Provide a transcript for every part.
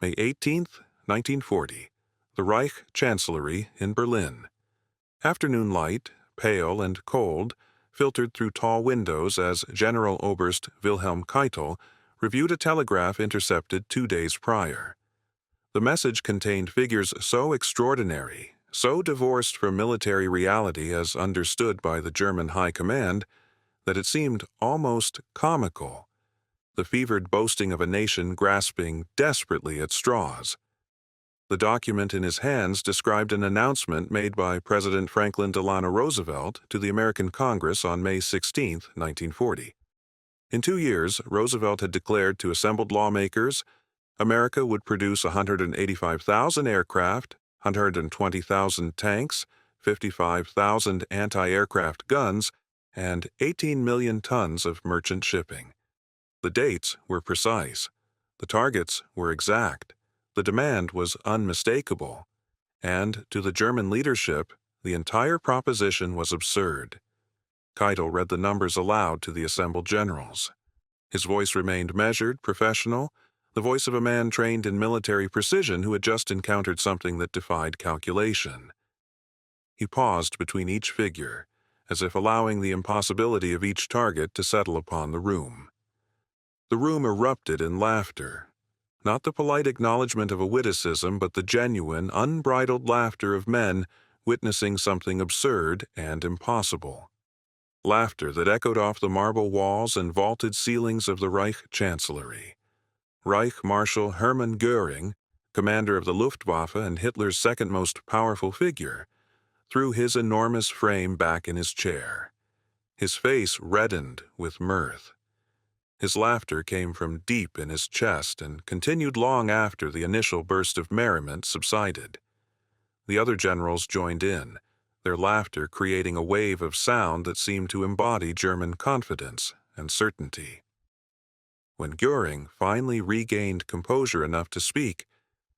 May 18, 1940, the Reich Chancellery in Berlin. Afternoon light, pale and cold, filtered through tall windows as Generaloberst Wilhelm Keitel reviewed a telegraph intercepted 2 days prior. The message contained figures so extraordinary, so divorced from military reality as understood by the German High Command, that it seemed almost comical, the fevered boasting of a nation grasping desperately at straws. The document in his hands described an announcement made by President Franklin Delano Roosevelt to the American Congress on May 16, 1940. In 2 years, Roosevelt had declared to assembled lawmakers America would produce 185,000 aircraft, 120,000 tanks, 55,000 anti-aircraft guns, and 18 million tons of merchant shipping. The dates were precise. The targets were exact. The demand was unmistakable. And to the German leadership, the entire proposition was absurd. Keitel read the numbers aloud to the assembled generals. His voice remained measured, professional, the voice of a man trained in military precision who had just encountered something that defied calculation. He paused between each figure, as if allowing the impossibility of each target to settle upon the room. The room erupted in laughter, not the polite acknowledgement of a witticism, but the genuine, unbridled laughter of men witnessing something absurd and impossible. Laughter that echoed off the marble walls and vaulted ceilings of the Reich Chancellery. Reich Marshal Hermann Göring, commander of the Luftwaffe and Hitler's second most powerful figure, threw his enormous frame back in his chair. His face reddened with mirth. His laughter came from deep in his chest and continued long after the initial burst of merriment subsided. The other generals joined in, their laughter creating a wave of sound that seemed to embody German confidence and certainty. When Göring finally regained composure enough to speak,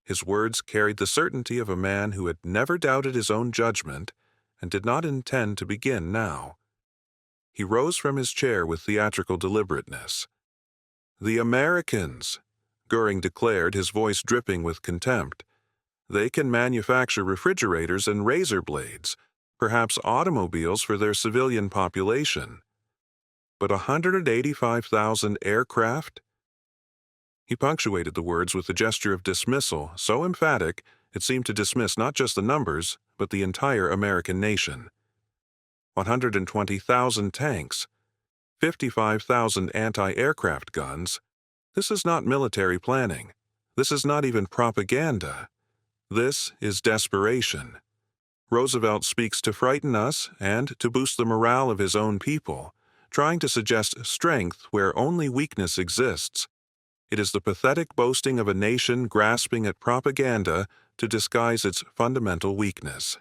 his words carried the certainty of a man who had never doubted his own judgment and did not intend to begin now. He rose from his chair with theatrical deliberateness. "The Americans," Göring declared, his voice dripping with contempt. "They can manufacture refrigerators and razor blades, perhaps automobiles for their civilian population. But 185,000 aircraft?" He punctuated the words with a gesture of dismissal so emphatic it seemed to dismiss not just the numbers, but the entire American nation. 120,000 tanks, 55,000 anti-aircraft guns. This is not military planning. This is not even propaganda. This is desperation. Roosevelt speaks to frighten us and to boost the morale of his own people, trying to suggest strength where only weakness exists. It is the pathetic boasting of a nation grasping at propaganda to disguise its fundamental weakness.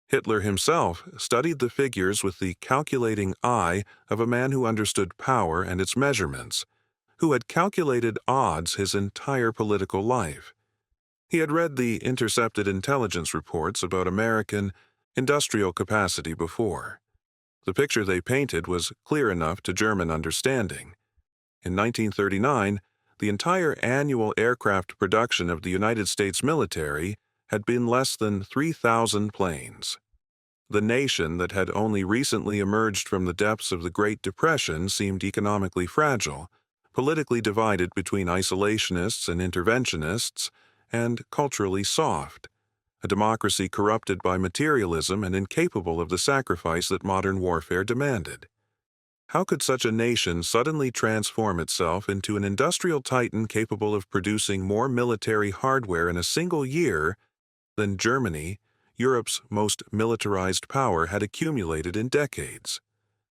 Hitler himself studied the figures with the calculating eye of a man who understood power and its measurements, who had calculated odds his entire political life. He had read the intercepted intelligence reports about American industrial capacity before. The picture they painted was clear enough to German understanding. In 1939, the entire annual aircraft production of the United States military had been less than 3,000 planes. The nation that had only recently emerged from the depths of the Great Depression seemed economically fragile, politically divided between isolationists and interventionists, and culturally soft, a democracy corrupted by materialism and incapable of the sacrifice that modern warfare demanded. How could such a nation suddenly transform itself into an industrial titan capable of producing more military hardware in a single year than Germany, Europe's most militarized power, had accumulated in decades?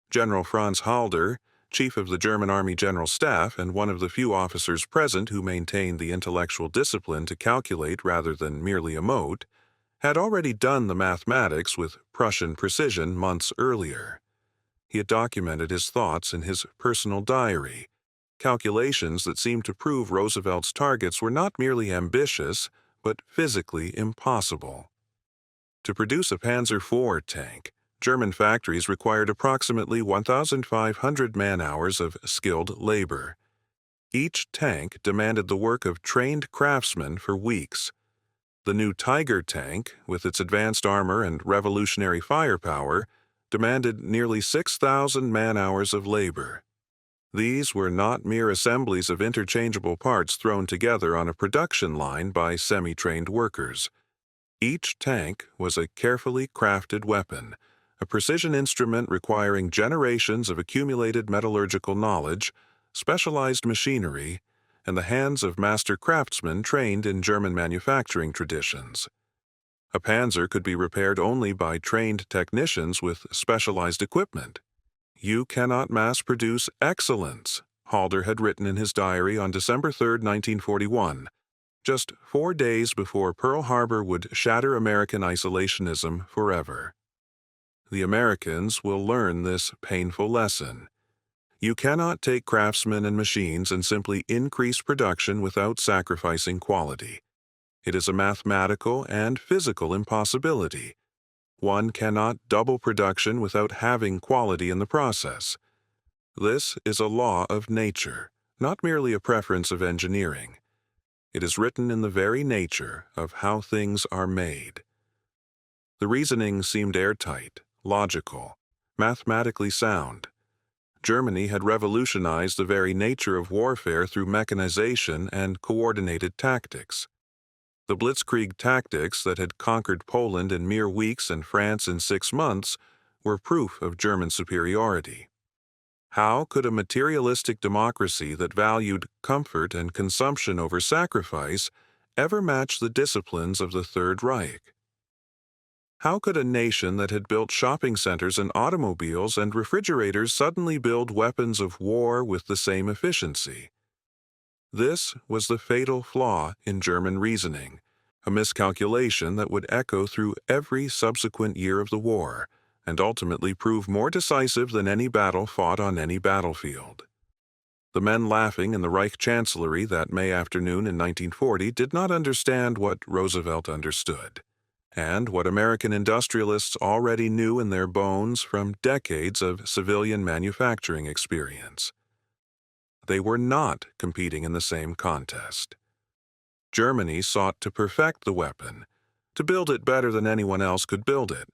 General Franz Halder, chief of the German Army General Staff and one of the few officers present who maintained the intellectual discipline to calculate rather than merely emote, had already done the mathematics with Prussian precision months earlier. He had documented his thoughts in his personal diary, calculations that seemed to prove Roosevelt's targets were not merely ambitious, but physically impossible. To produce a Panzer IV tank, German factories required approximately 1,500 man-hours of skilled labor. Each tank demanded the work of trained craftsmen for weeks. The new Tiger tank, with its advanced armor and revolutionary firepower, demanded nearly 6,000 man-hours of labor. These were not mere assemblies of interchangeable parts thrown together on a production line by semi-trained workers. Each tank was a carefully crafted weapon, a precision instrument requiring generations of accumulated metallurgical knowledge, specialized machinery, and the hands of master craftsmen trained in German manufacturing traditions. A panzer could be repaired only by trained technicians with specialized equipment. "You cannot mass-produce excellence," Halder had written in his diary on December 3, 1941, just 4 days before Pearl Harbor would shatter American isolationism forever. The Americans will learn this painful lesson. You cannot take craftsmen and machines and simply increase production without sacrificing quality. It is a mathematical and physical impossibility. One cannot double production without having quality in the process. This is a law of nature, not merely a preference of engineering. It is written in the very nature of how things are made. The reasoning seemed airtight, logical, mathematically sound. Germany had revolutionized the very nature of warfare through mechanization and coordinated tactics. The blitzkrieg tactics that had conquered Poland in mere weeks and France in 6 months were proof of German superiority. How could a materialistic democracy that valued comfort and consumption over sacrifice ever match the disciplines of the Third Reich? How could a nation that had built shopping centers and automobiles and refrigerators suddenly build weapons of war with the same efficiency? This was the fatal flaw in German reasoning, a miscalculation that would echo through every subsequent year of the war and ultimately prove more decisive than any battle fought on any battlefield. The men laughing in the Reich Chancellery that May afternoon in 1940 did not understand what Roosevelt understood, and what American industrialists already knew in their bones from decades of civilian manufacturing experience. They were not competing in the same contest. Germany sought to perfect the weapon, to build it better than anyone else could build it.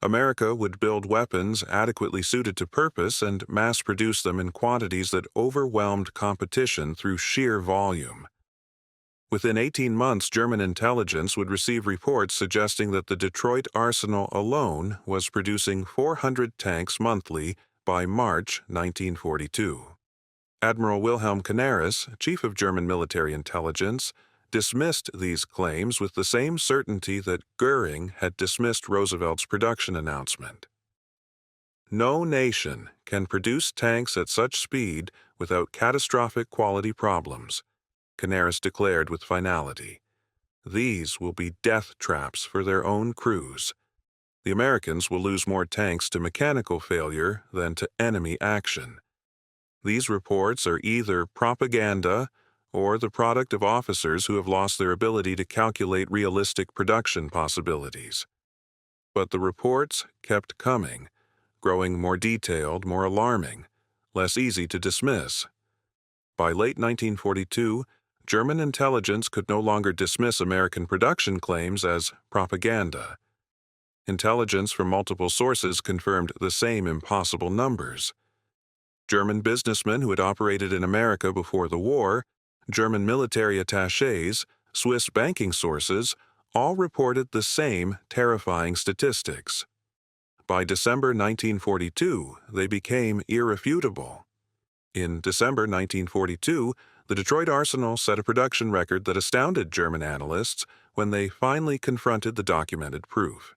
America would build weapons adequately suited to purpose and mass-produce them in quantities that overwhelmed competition through sheer volume. Within 18 months, German intelligence would receive reports suggesting that the Detroit arsenal alone was producing 400 tanks monthly by March 1942. Admiral Wilhelm Keitel, chief of German military intelligence, dismissed these claims with the same certainty that Goering had dismissed Roosevelt's production announcement. No nation can produce tanks at such speed without catastrophic quality problems, Keitel declared with finality. These will be death traps for their own crews. The Americans will lose more tanks to mechanical failure than to enemy action. These reports are either propaganda or the product of officers who have lost their ability to calculate realistic production possibilities. But the reports kept coming, growing more detailed, more alarming, less easy to dismiss. By late 1942, German intelligence could no longer dismiss American production claims as propaganda. Intelligence from multiple sources confirmed the same impossible numbers. German businessmen who had operated in America before the war, German military attachés, Swiss banking sources, all reported the same terrifying statistics. By December 1942, they became irrefutable. In December 1942, the Detroit arsenal set a production record that astounded German analysts when they finally confronted the documented proof.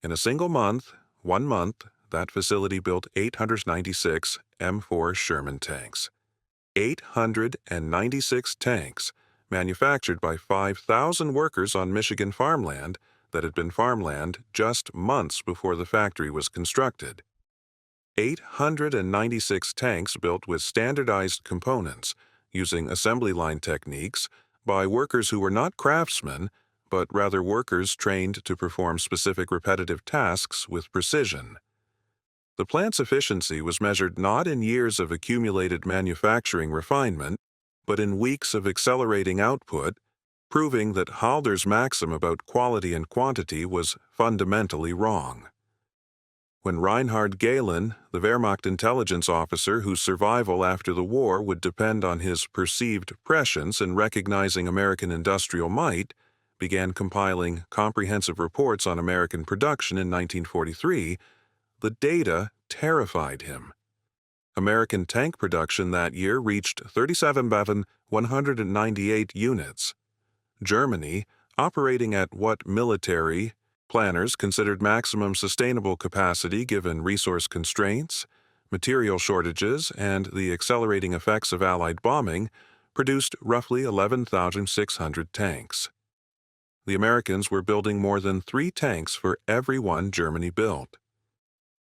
In a single month, 1 month, that facility built 896 M4 Sherman tanks. 896 tanks, manufactured by 5,000 workers on Michigan farmland that had been farmland just months before the factory was constructed. 896 tanks built with standardized components, using assembly line techniques, by workers who were not craftsmen, but rather workers trained to perform specific repetitive tasks with precision. The plant's efficiency was measured not in years of accumulated manufacturing refinement, but in weeks of accelerating output, proving that Halder's maxim about quality and quantity was fundamentally wrong. When Reinhard Gehlen, the Wehrmacht intelligence officer whose survival after the war would depend on his perceived prescience in recognizing American industrial might, began compiling comprehensive reports on American production in 1943, the data terrified him. American tank production that year reached 37,198 units. Germany, operating at what military planners considered maximum sustainable capacity given resource constraints, material shortages, and the accelerating effects of Allied bombing, produced roughly 11,600 tanks. The Americans were building more than 3 tanks for every one Germany built.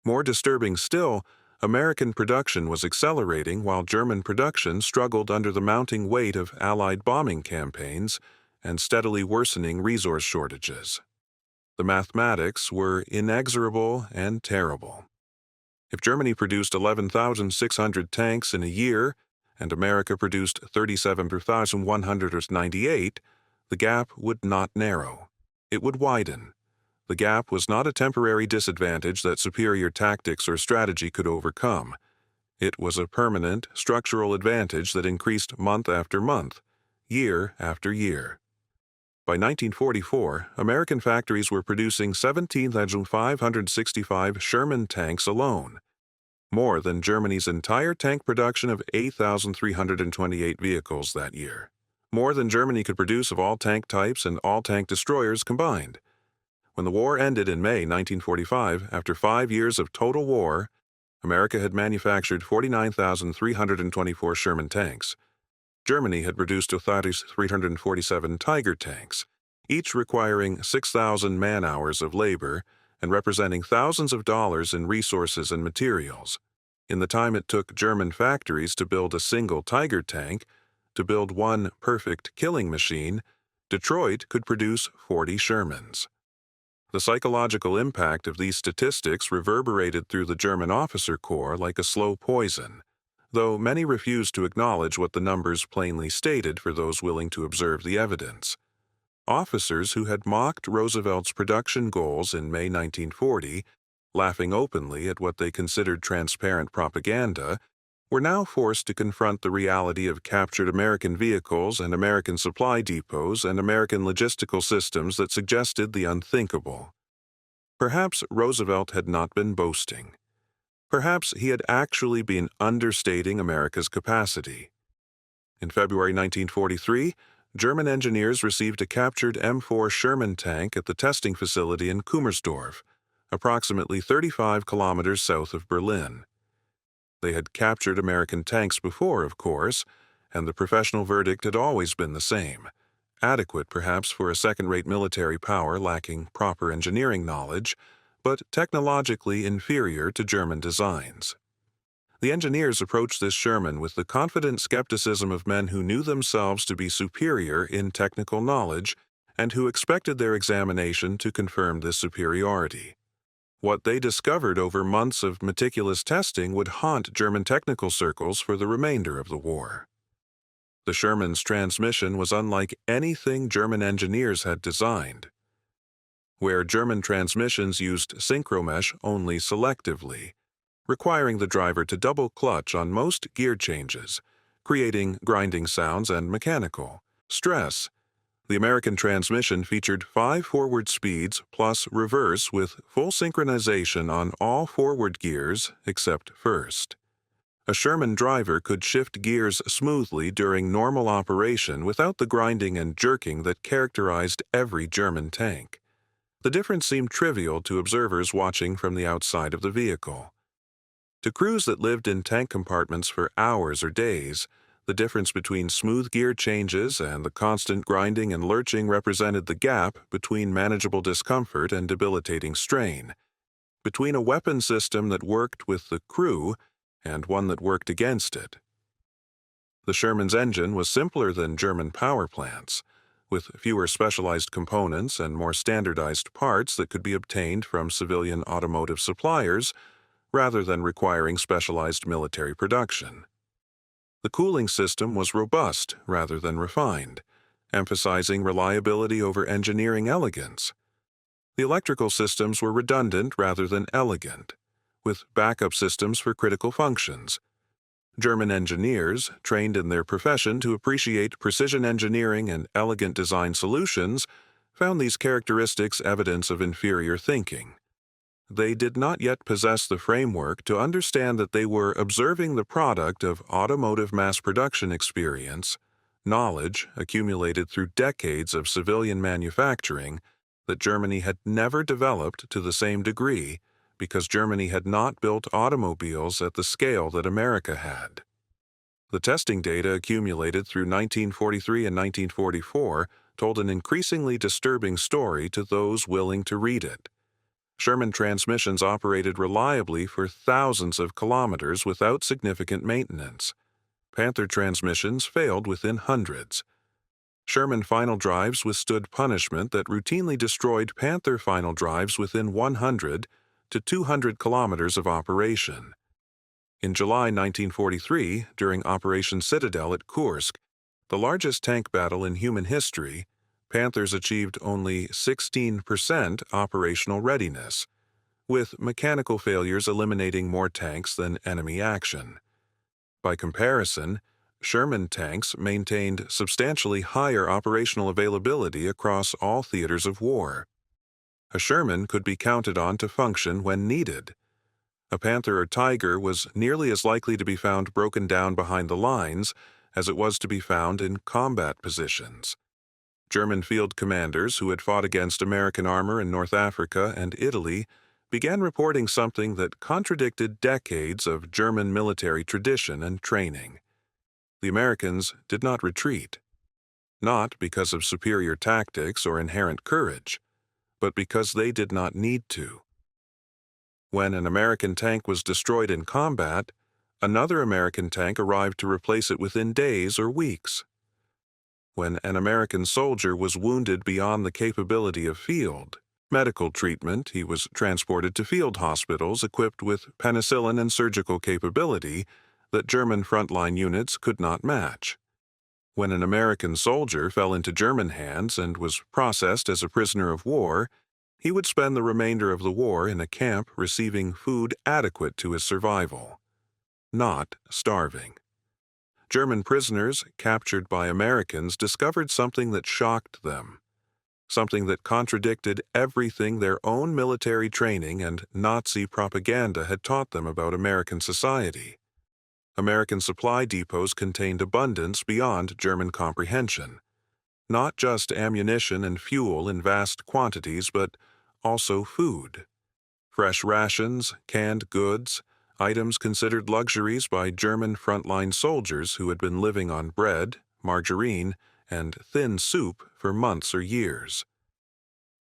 More disturbing still, American production was accelerating while German production struggled under the mounting weight of Allied bombing campaigns and steadily worsening resource shortages. The mathematics were inexorable and terrible. If Germany produced 11,600 tanks in a year and America produced 37,198, the gap would not narrow. It would widen. The gap was not a temporary disadvantage that superior tactics or strategy could overcome. It was a permanent, structural advantage that increased month after month, year after year. By 1944, American factories were producing 17,565 Sherman tanks alone, more than Germany's entire tank production of 8,328 vehicles that year, more than Germany could produce of all tank types and all tank destroyers combined. When the war ended in May 1945, after 5 years of total war, America had manufactured 49,324 Sherman tanks. Germany had produced 347 Tiger tanks, each requiring 6,000 man-hours of labor and representing thousands of dollars in resources and materials. In the time it took German factories to build a single Tiger tank, to build one perfect killing machine, Detroit could produce 40 Shermans. The psychological impact of these statistics reverberated through the German officer corps like a slow poison, though many refused to acknowledge what the numbers plainly stated for those willing to observe the evidence. Officers who had mocked Roosevelt's production goals in May 1940, laughing openly at what they considered transparent propaganda, were now forced to confront the reality of captured American vehicles and American supply depots and American logistical systems that suggested the unthinkable. Perhaps Roosevelt had not been boasting. Perhaps he had actually been understating America's capacity. In February 1943, German engineers received a captured M4 Sherman tank at the testing facility in Kummersdorf, approximately 35 kilometers south of Berlin. They had captured American tanks before, of course, and the professional verdict had always been the same, adequate perhaps for a second-rate military power lacking proper engineering knowledge, but technologically inferior to German designs. The engineers approached this Sherman with the confident skepticism of men who knew themselves to be superior in technical knowledge and who expected their examination to confirm this superiority. What they discovered over months of meticulous testing would haunt German technical circles for the remainder of the war. The Sherman's transmission was unlike anything German engineers had designed. Where German transmissions used synchromesh only selectively, requiring the driver to double-clutch on most gear changes, creating grinding sounds and mechanical stress, the American transmission featured 5 forward speeds plus reverse with full synchronization on all forward gears except first. A Sherman driver could shift gears smoothly during normal operation without the grinding and jerking that characterized every German tank. The difference seemed trivial to observers watching from the outside of the vehicle. To crews that lived in tank compartments for hours or days, the difference between smooth gear changes and the constant grinding and lurching represented the gap between manageable discomfort and debilitating strain, between a weapon system that worked with the crew and one that worked against it. The Sherman's engine was simpler than German power plants, with fewer specialized components and more standardized parts that could be obtained from civilian automotive suppliers rather than requiring specialized military production. The cooling system was robust rather than refined, emphasizing reliability over engineering elegance. The electrical systems were redundant rather than elegant, with backup systems for critical functions. German engineers, trained in their profession to appreciate precision engineering and elegant design solutions, found these characteristics evidence of inferior thinking. They did not yet possess the framework to understand that they were observing the product of automotive mass production experience, knowledge accumulated through decades of civilian manufacturing that Germany had never developed to the same degree because Germany had not built automobiles at the scale that America had. The testing data accumulated through 1943 and 1944 told an increasingly disturbing story to those willing to read it. Sherman transmissions operated reliably for thousands of kilometers without significant maintenance. Panther transmissions failed within hundreds. Sherman final drives withstood punishment that routinely destroyed Panther final drives within 100 to 200 kilometers of operation. In July 1943, during Operation Citadel at Kursk, the largest tank battle in human history, Panthers achieved only 16% operational readiness, with mechanical failures eliminating more tanks than enemy action. By comparison, Sherman tanks maintained substantially higher operational availability across all theaters of war. A Sherman could be counted on to function when needed. A Panther or Tiger was nearly as likely to be found broken down behind the lines as it was to be found in combat positions. German field commanders who had fought against American armor in North Africa and Italy began reporting something that contradicted decades of German military tradition and training. The Americans did not retreat, not because of superior tactics or inherent courage, but because they did not need to. When an American tank was destroyed in combat, another American tank arrived to replace it within days or weeks. When an American soldier was wounded beyond the capability of field medical treatment, he was transported to field hospitals equipped with penicillin and surgical capability that German frontline units could not match. When an American soldier fell into German hands and was processed as a prisoner of war, he would spend the remainder of the war in a camp receiving food adequate to his survival, not starving. German prisoners captured by Americans discovered something that shocked them, something that contradicted everything their own military training and Nazi propaganda had taught them about American society. American supply depots contained abundance beyond German comprehension, not just ammunition and fuel in vast quantities, but also food. Fresh rations, canned goods, items considered luxuries by German frontline soldiers who had been living on bread, margarine, and thin soup for months or years.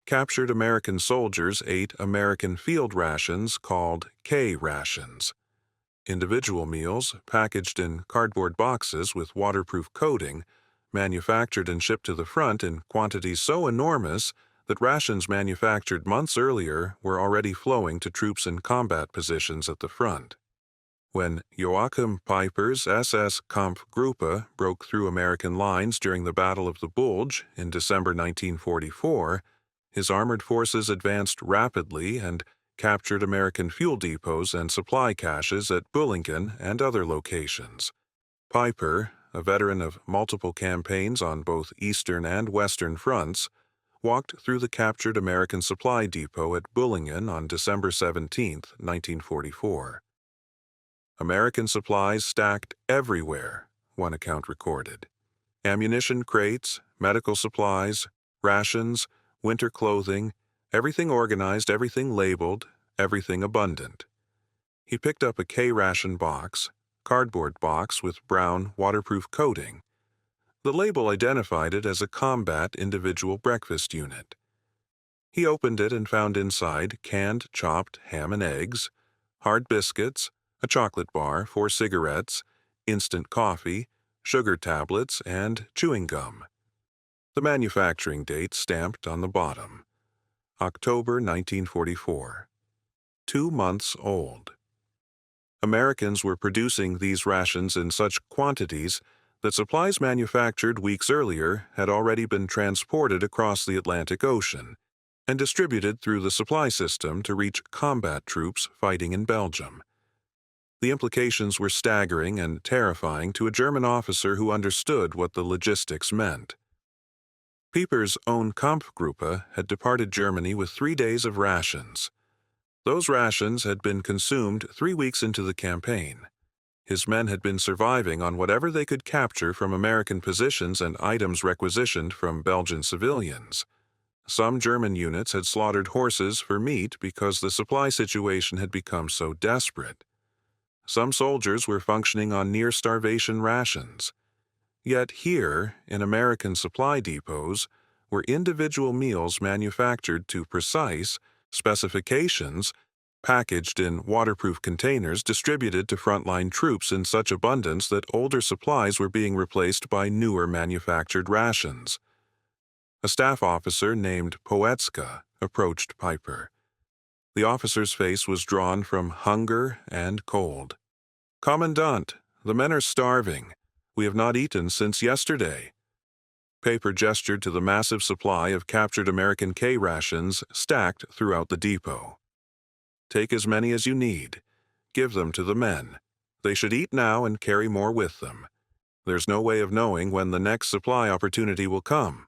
Captured American soldiers ate American field rations called K rations. Individual meals, packaged in cardboard boxes with waterproof coating, manufactured and shipped to the front in quantities so enormous that rations manufactured months earlier were already flowing to troops in combat positions at the front. When Joachim Peiper's SS Kampfgruppe broke through American lines during the Battle of the Bulge in December 1944, his armored forces advanced rapidly and captured American fuel depots and supply caches at Bullingen and other locations. Peiper, a veteran of multiple campaigns on both Eastern and Western fronts, walked through the captured American supply depot at Bullingen on December 17, 1944. American supplies stacked everywhere, one account recorded. Ammunition crates, medical supplies, rations, winter clothing, everything organized, everything labeled, everything abundant. He picked up a K-ration box, cardboard box with brown, waterproof coating. The label identified it as a combat individual breakfast unit. He opened it and found inside canned chopped ham and eggs, hard biscuits, a chocolate bar, 4 cigarettes, instant coffee, sugar tablets, and chewing gum. The manufacturing date stamped on the bottom. October 1944. 2 months old. Americans were producing these rations in such quantities that supplies manufactured weeks earlier had already been transported across the Atlantic Ocean and distributed through the supply system to reach combat troops fighting in Belgium. The implications were staggering and terrifying to a German officer who understood what the logistics meant. Pieper's own Kampfgruppe had departed Germany with 3 days of rations. Those rations had been consumed 3 weeks into the campaign. His men had been surviving on whatever they could capture from American positions and items requisitioned from Belgian civilians. Some German units had slaughtered horses for meat because the supply situation had become so desperate. Some soldiers were functioning on near-starvation rations. Yet here, in American supply depots, were individual meals manufactured to precise specifications, packaged in waterproof containers distributed to frontline troops in such abundance that older supplies were being replaced by newer manufactured rations. A staff officer named Poetska approached Piper. The officer's face was drawn from hunger and cold. "Commandant, the men are starving. We have not eaten since yesterday." Piper gestured to the massive supply of captured American K rations stacked throughout the depot. "Take as many as you need. Give them to the men. They should eat now and carry more with them. There's no way of knowing when the next supply opportunity will come."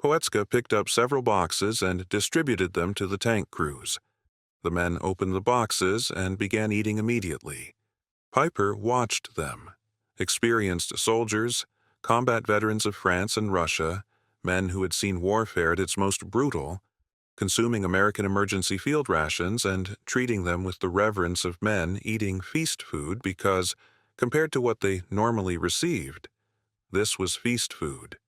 Poetska picked up several boxes and distributed them to the tank crews. The men opened the boxes and began eating immediately. Piper watched them. Experienced soldiers, combat veterans of France and Russia, men who had seen warfare at its most brutal, consuming American emergency field rations and treating them with the reverence of men eating feast food because, compared to what they normally received, this was feast food.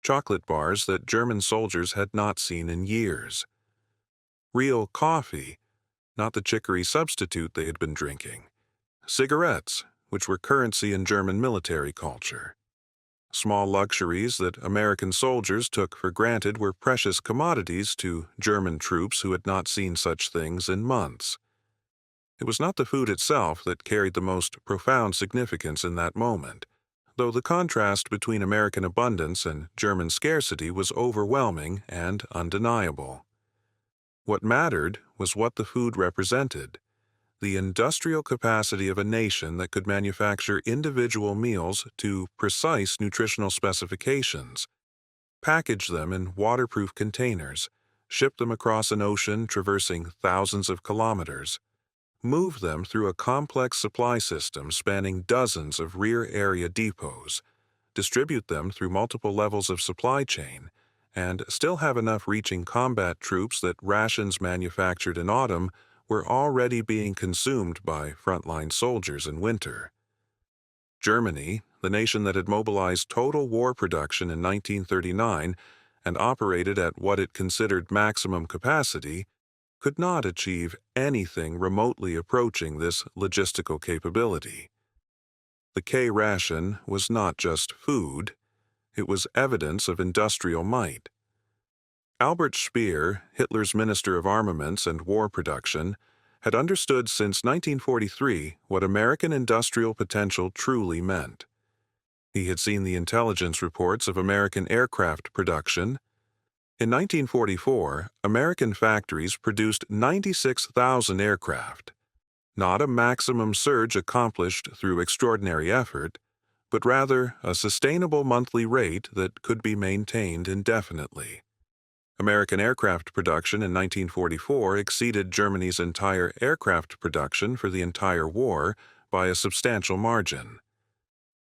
Chocolate bars that German soldiers had not seen in years. Real coffee, not the chicory substitute they had been drinking. Cigarettes, which were currency in German military culture. Small luxuries that American soldiers took for granted were precious commodities to German troops who had not seen such things in months. It was not the food itself that carried the most profound significance in that moment, though the contrast between American abundance and German scarcity was overwhelming and undeniable. What mattered was what the food represented. The industrial capacity of a nation that could manufacture individual meals to precise nutritional specifications, package them in waterproof containers, ship them across an ocean traversing thousands of kilometers, move them through a complex supply system spanning dozens of rear area depots, distribute them through multiple levels of supply chain, and still have enough reaching combat troops that rations manufactured in autumn were already being consumed by frontline soldiers in winter. Germany, the nation that had mobilized total war production in 1939 and operated at what it considered maximum capacity, could not achieve anything remotely approaching this logistical capability. The K ration was not just food, it was evidence of industrial might. Albert Speer, Hitler's Minister of Armaments and War Production, had understood since 1943 what American industrial potential truly meant. He had seen the intelligence reports of American aircraft production. In 1944, American factories produced 96,000 aircraft, not a maximum surge accomplished through extraordinary effort, but rather a sustainable monthly rate that could be maintained indefinitely. American aircraft production in 1944 exceeded Germany's entire aircraft production for the entire war by a substantial margin.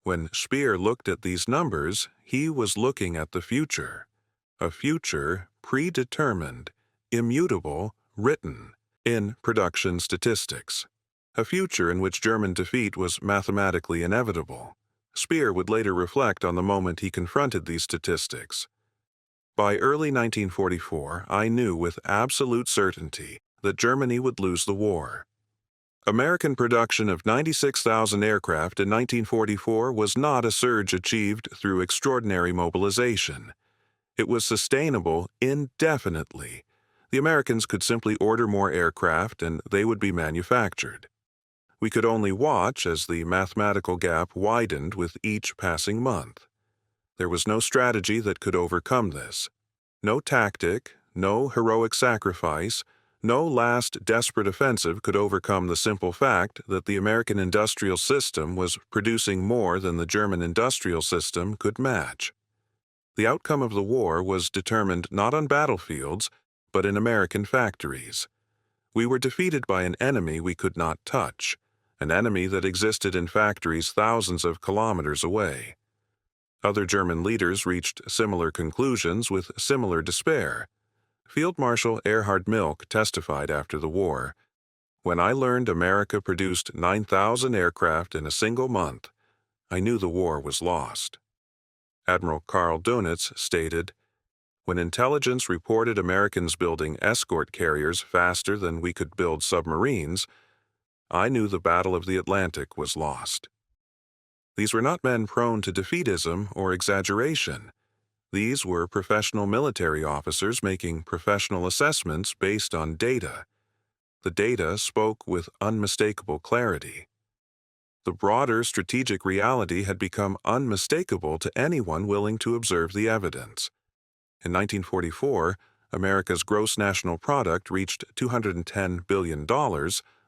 When Speer looked at these numbers, he was looking at the future, a future predetermined, immutable, written in production statistics, a future in which German defeat was mathematically inevitable. Speer would later reflect on the moment he confronted these statistics. By early 1944, I knew with absolute certainty that Germany would lose the war. American production of 96,000 aircraft in 1944 was not a surge achieved through extraordinary mobilization. It was sustainable indefinitely. The Americans could simply order more aircraft and they would be manufactured. We could only watch as the mathematical gap widened with each passing month. There was no strategy that could overcome this. No tactic, no heroic sacrifice, no last desperate offensive could overcome the simple fact that the American industrial system was producing more than the German industrial system could match. The outcome of the war was determined not on battlefields, but in American factories. We were defeated by an enemy we could not touch, an enemy that existed in factories thousands of kilometers away. Other German leaders reached similar conclusions with similar despair. Field Marshal Erhard Milch testified after the war, "When I learned America produced 9,000 aircraft in a single month, I knew the war was lost." Admiral Karl Dönitz stated, "When intelligence reported Americans building escort carriers faster than we could build submarines, I knew the Battle of the Atlantic was lost." These were not men prone to defeatism or exaggeration. These were professional military officers making professional assessments based on data. The data spoke with unmistakable clarity. The broader strategic reality had become unmistakable to anyone willing to observe the evidence. In 1944, America's gross national product reached $210 billion,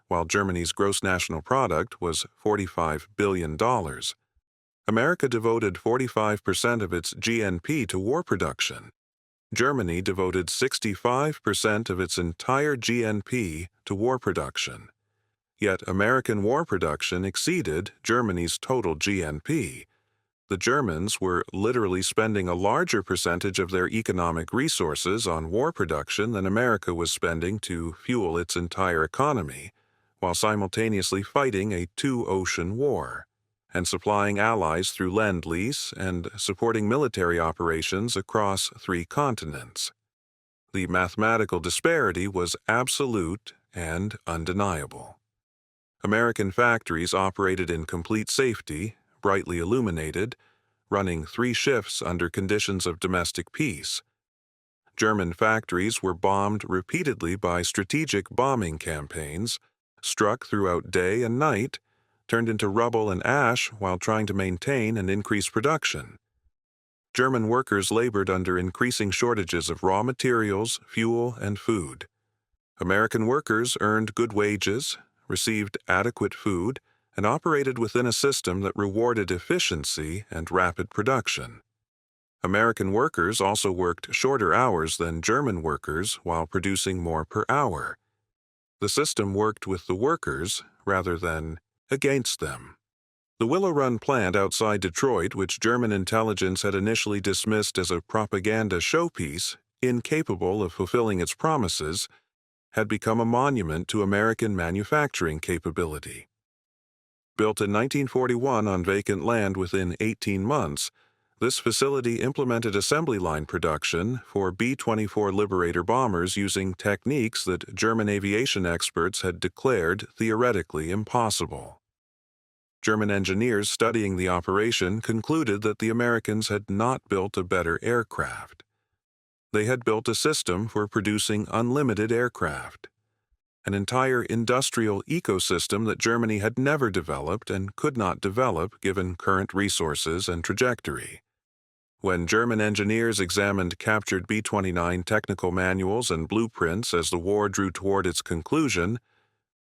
while Germany's gross national product was $45 billion. America devoted 45% of its GNP to war production. Germany devoted 65% of its entire GNP to war production. Yet American war production exceeded Germany's total GNP. The Germans were literally spending a larger percentage of their economic resources on war production than America was spending to fuel its entire economy, while simultaneously fighting a two-ocean war and supplying allies through Lend-Lease and supporting military operations across 3 continents. The mathematical disparity was absolute and undeniable. American factories operated in complete safety, brightly illuminated, running 3 shifts under conditions of domestic peace. German factories were bombed repeatedly by strategic bombing campaigns, struck throughout day and night, turned into rubble and ash while trying to maintain and increase production. German workers labored under increasing shortages of raw materials, fuel, and food. American workers earned good wages, received adequate food, and operated within a system that rewarded efficiency and rapid production. American workers also worked shorter hours than German workers while producing more per hour. The system worked with the workers rather than against them. The Willow Run plant outside Detroit, which German intelligence had initially dismissed as a propaganda showpiece, incapable of fulfilling its promises, had become a monument to American manufacturing capability. Built in 1941 on vacant land within 18 months, this facility implemented assembly line production for B-24 Liberator bombers using techniques that German aviation experts had declared theoretically impossible. German engineers studying the operation concluded that the Americans had not built a better aircraft. They had built a system for producing unlimited aircraft, an entire industrial ecosystem that Germany had never developed and could not develop given current resources and trajectory. When German engineers examined captured B-29 technical manuals and blueprints as the war drew toward its conclusion,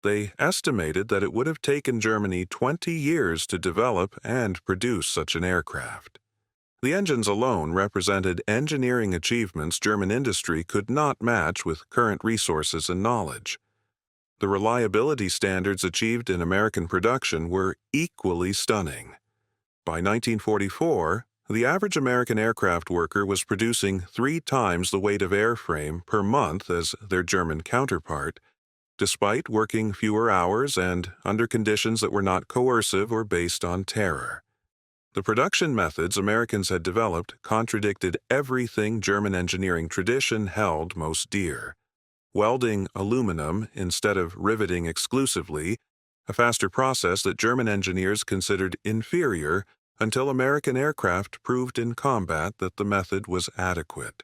they estimated that it would have taken Germany 20 years to develop and produce such an aircraft. The engines alone represented engineering achievements German industry could not match with current resources and knowledge. The reliability standards achieved in American production were equally stunning. By 1944, the average American aircraft worker was producing 3 times the weight of airframe per month as their German counterpart, despite working fewer hours and under conditions that were not coercive or based on terror. The production methods Americans had developed contradicted everything German engineering tradition held most dear. Welding aluminum instead of riveting exclusively, a faster process that German engineers considered inferior until American aircraft proved in combat that the method was adequate.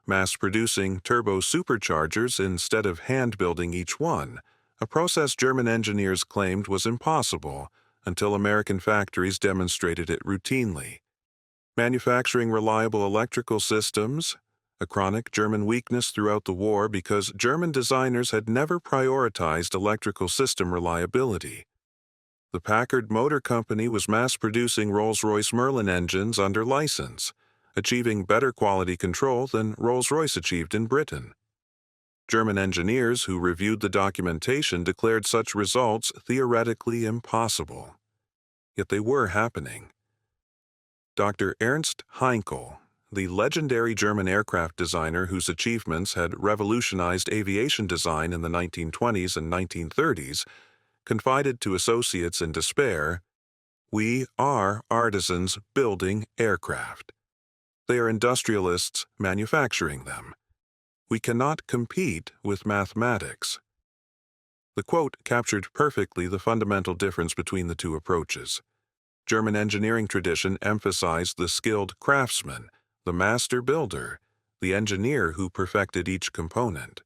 Mass-producing turbo superchargers instead of hand-building each one, a process German engineers claimed was impossible until American factories demonstrated it routinely. Manufacturing reliable electrical systems, a chronic German weakness throughout the war because German designers had never prioritized electrical system reliability. The Packard Motor Company was mass-producing Rolls-Royce Merlin engines under license, achieving better quality control than Rolls-Royce achieved in Britain. German engineers who reviewed the documentation declared such results theoretically impossible. Yet they were happening. Dr. Ernst Heinkel, the legendary German aircraft designer whose achievements had revolutionized aviation design in the 1920s and 1930s, confided to associates in despair, "We are artisans building aircraft. They are industrialists manufacturing them. We cannot compete with mathematics." The quote captured perfectly the fundamental difference between the two approaches. German engineering tradition emphasized the skilled craftsman, the master builder, the engineer who perfected each component.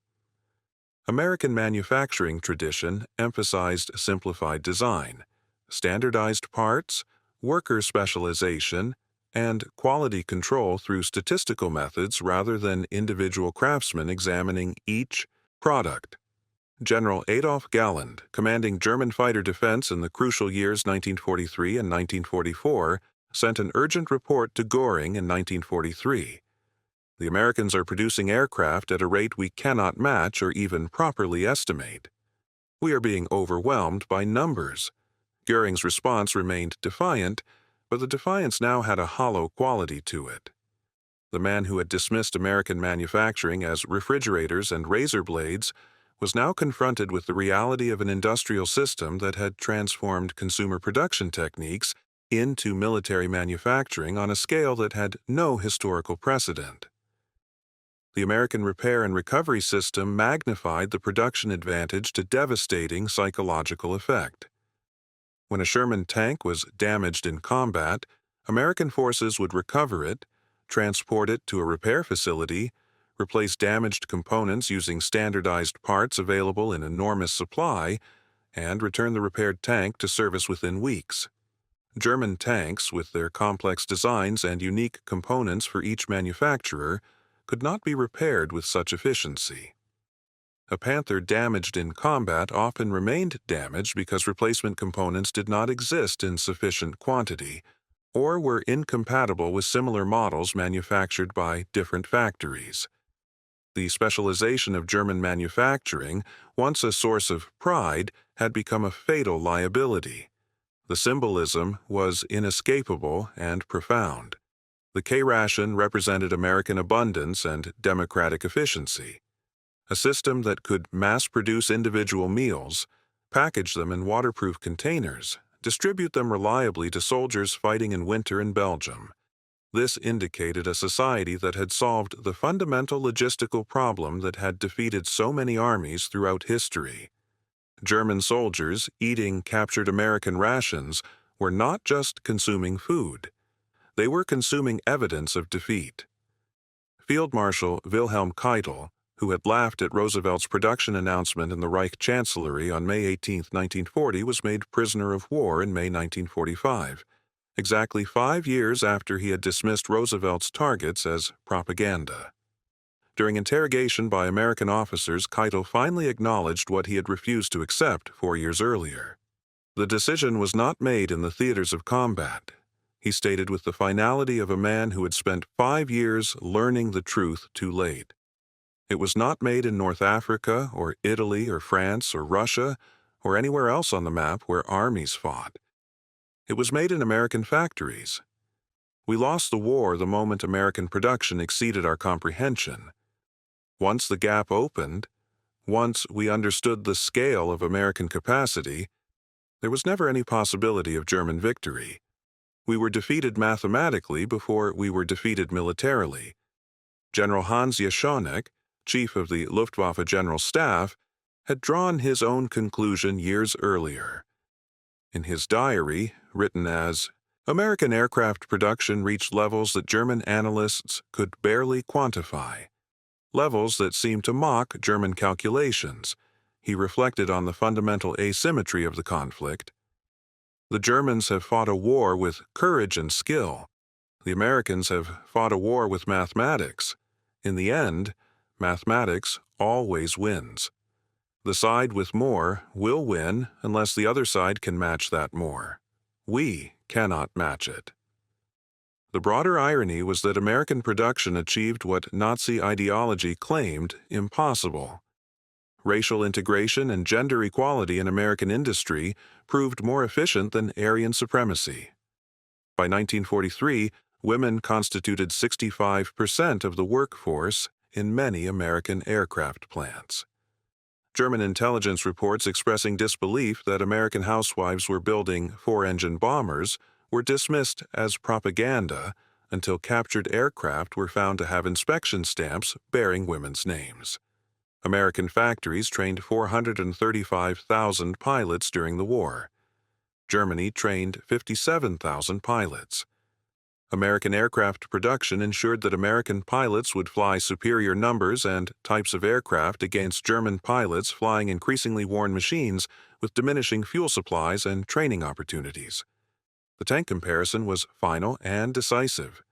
American manufacturing tradition emphasized simplified design, standardized parts, worker specialization, and quality control through statistical methods rather than individual craftsmen examining each product. General Adolf Galland, commanding German fighter defense in the crucial years 1943 and 1944, sent an urgent report to Göring in 1943. "The Americans are producing aircraft at a rate we cannot match or even properly estimate. We are being overwhelmed by numbers." Göring's response remained defiant, but the defiance now had a hollow quality to it. The man who had dismissed American manufacturing as refrigerators and razor blades was now confronted with the reality of an industrial system that had transformed consumer production techniques into military manufacturing on a scale that had no historical precedent. The American repair and recovery system magnified the production advantage to devastating psychological effect. When a Sherman tank was damaged in combat, American forces would recover it, transport it to a repair facility, replace damaged components using standardized parts available in enormous supply, and return the repaired tank to service within weeks. German tanks, with their complex designs and unique components for each manufacturer, could not be repaired with such efficiency. A Panther damaged in combat often remained damaged because replacement components did not exist in sufficient quantity, or were incompatible with similar models manufactured by different factories. The specialization of German manufacturing, once a source of pride, had become a fatal liability. The symbolism was inescapable and profound. The K-ration represented American abundance and democratic efficiency. A system that could mass-produce individual meals, package them in waterproof containers, distribute them reliably to soldiers fighting in winter in Belgium. This indicated a society that had solved the fundamental logistical problem that had defeated so many armies throughout history. German soldiers eating captured American rations were not just consuming food. They were consuming evidence of defeat. Field Marshal Wilhelm Keitel, who had laughed at Roosevelt's production announcement in the Reich Chancellery on May 18, 1940, was made prisoner of war in May 1945. Exactly 5 years after he had dismissed Roosevelt's targets as propaganda. During interrogation by American officers, Keitel finally acknowledged what he had refused to accept 4 years earlier. The decision was not made in the theaters of combat, he stated with the finality of a man who had spent 5 years learning the truth too late. It was not made in North Africa or Italy or France or Russia or anywhere else on the map where armies fought. It was made in American factories. We lost the war the moment American production exceeded our comprehension. Once the gap opened, once we understood the scale of American capacity, there was never any possibility of German victory. We were defeated mathematically before we were defeated militarily. General Hans Jaschonek, chief of the Luftwaffe General Staff, had drawn his own conclusion years earlier. In his diary, written as, "American aircraft production reached levels that German analysts could barely quantify, levels that seemed to mock German calculations," he reflected on the fundamental asymmetry of the conflict. The Germans have fought a war with courage and skill. The Americans have fought a war with mathematics. In the end, mathematics always wins. The side with more will win unless the other side can match that more. We cannot match it. The broader irony was that American production achieved what Nazi ideology claimed impossible. Racial integration and gender equality in American industry proved more efficient than Aryan supremacy. By 1943, women constituted 65% of the workforce in many American aircraft plants. German intelligence reports expressing disbelief that American housewives were building four-engine bombers were dismissed as propaganda until captured aircraft were found to have inspection stamps bearing women's names. American factories trained 435,000 pilots during the war. Germany trained 57,000 pilots. American aircraft production ensured that American pilots would fly superior numbers and types of aircraft against German pilots flying increasingly worn machines with diminishing fuel supplies and training opportunities. The tank comparison was final and decisive.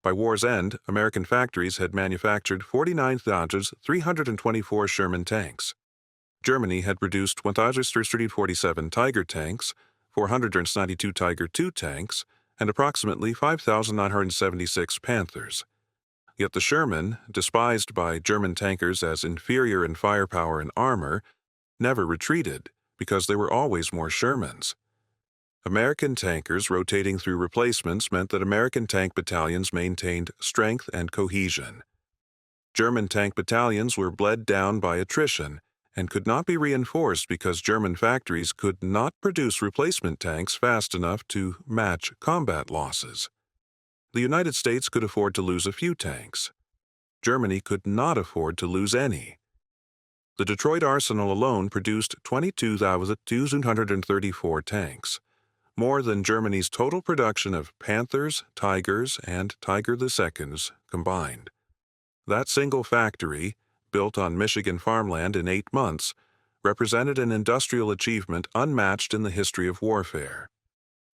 By war's end, American factories had manufactured 49,324 Sherman tanks. Germany had produced 1,347 Tiger tanks, 492 Tiger II tanks, and approximately 5,976 Panthers. Yet the Sherman, despised by German tankers as inferior in firepower and armor, never retreated because there were always more Shermans. American tankers rotating through replacements meant that American tank battalions maintained strength and cohesion. German tank battalions were bled down by attrition and could not be reinforced because German factories could not produce replacement tanks fast enough to match combat losses. The United States could afford to lose a few tanks. Germany could not afford to lose any. The Detroit Arsenal alone produced 22,234 tanks, more than Germany's total production of Panthers, Tigers, and Tiger IIs combined. That single factory, built on Michigan farmland in 8 months, represented an industrial achievement unmatched in the history of warfare.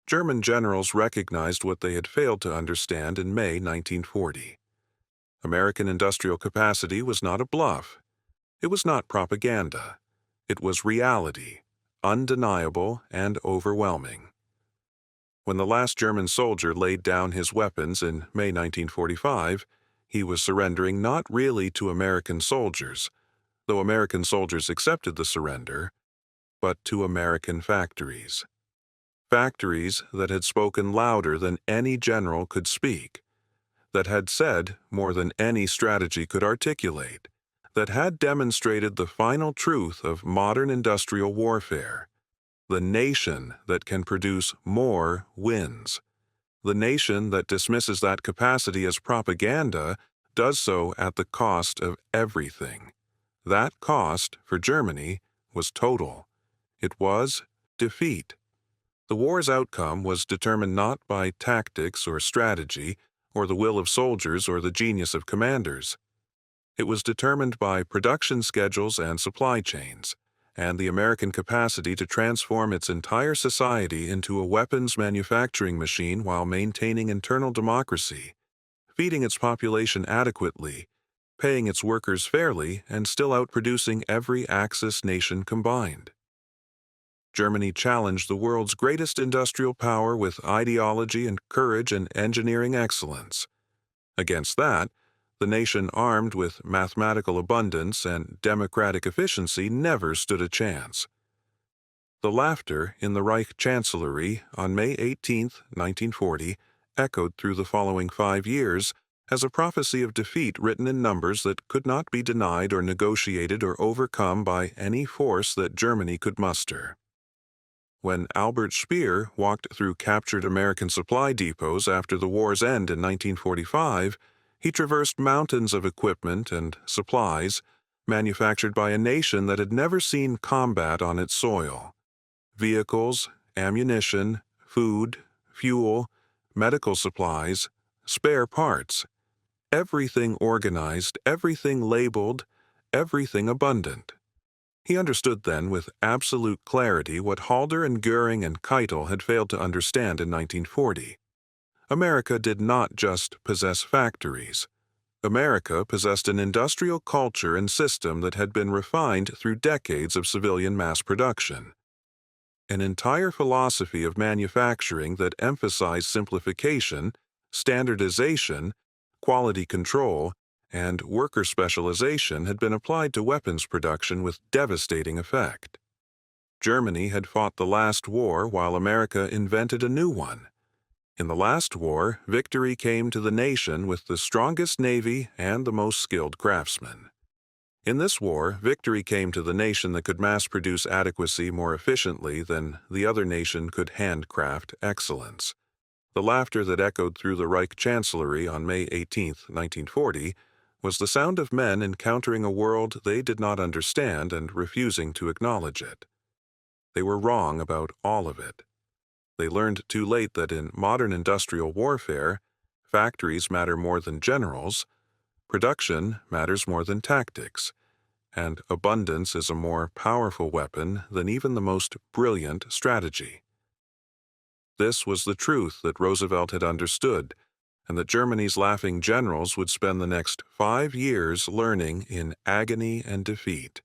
German generals recognized what they had failed to understand in May 1940. American industrial capacity was not a bluff. It was not propaganda. It was reality, undeniable and overwhelming. When the last German soldier laid down his weapons in May 1945, he was surrendering not really to American soldiers, though American soldiers accepted the surrender, but to American factories. Factories that had spoken louder than any general could speak, that had said more than any strategy could articulate, that had demonstrated the final truth of modern industrial warfare. The nation that can produce more wins. The nation that dismisses that capacity as propaganda does so at the cost of everything. That cost, for Germany, was total. It was defeat. The war's outcome was determined not by tactics or strategy, or the will of soldiers or the genius of commanders. It was determined by production schedules and supply chains, and the American capacity to transform its entire society into a weapons manufacturing machine while maintaining internal democracy, feeding its population adequately, paying its workers fairly, and still outproducing every Axis nation combined. Germany challenged the world's greatest industrial power with ideology and courage and engineering excellence. Against that, the nation armed with mathematical abundance and democratic efficiency never stood a chance. The laughter in the Reich Chancellery on May 18, 1940, echoed through the following 5 years as a prophecy of defeat written in numbers that could not be denied or negotiated or overcome by any force that Germany could muster. When Albert Speer walked through captured American supply depots after the war's end in 1945, he traversed mountains of equipment and supplies manufactured by a nation that had never seen combat on its soil. Vehicles, ammunition, food, fuel, medical supplies, spare parts. Everything organized, everything labeled, everything abundant. He understood then with absolute clarity what Halder and Goering and Keitel had failed to understand in 1940. America did not just possess factories. America possessed an industrial culture and system that had been refined through decades of civilian mass production. An entire philosophy of manufacturing that emphasized simplification, standardization, quality control, and worker specialization had been applied to weapons production with devastating effect. Germany had fought the last war while America invented a new one. In the last war, victory came to the nation with the strongest navy and the most skilled craftsmen. In this war, victory came to the nation that could mass-produce adequacy more efficiently than the other nation could handcraft excellence. The laughter that echoed through the Reich Chancellery on May 18, 1940, was the sound of men encountering a world they did not understand and refusing to acknowledge it. They were wrong about all of it. They learned too late that in modern industrial warfare, factories matter more than generals, production matters more than tactics, and abundance is a more powerful weapon than even the most brilliant strategy. This was the truth that Roosevelt had understood, and that Germany's laughing generals would spend the next 5 years learning in agony and defeat.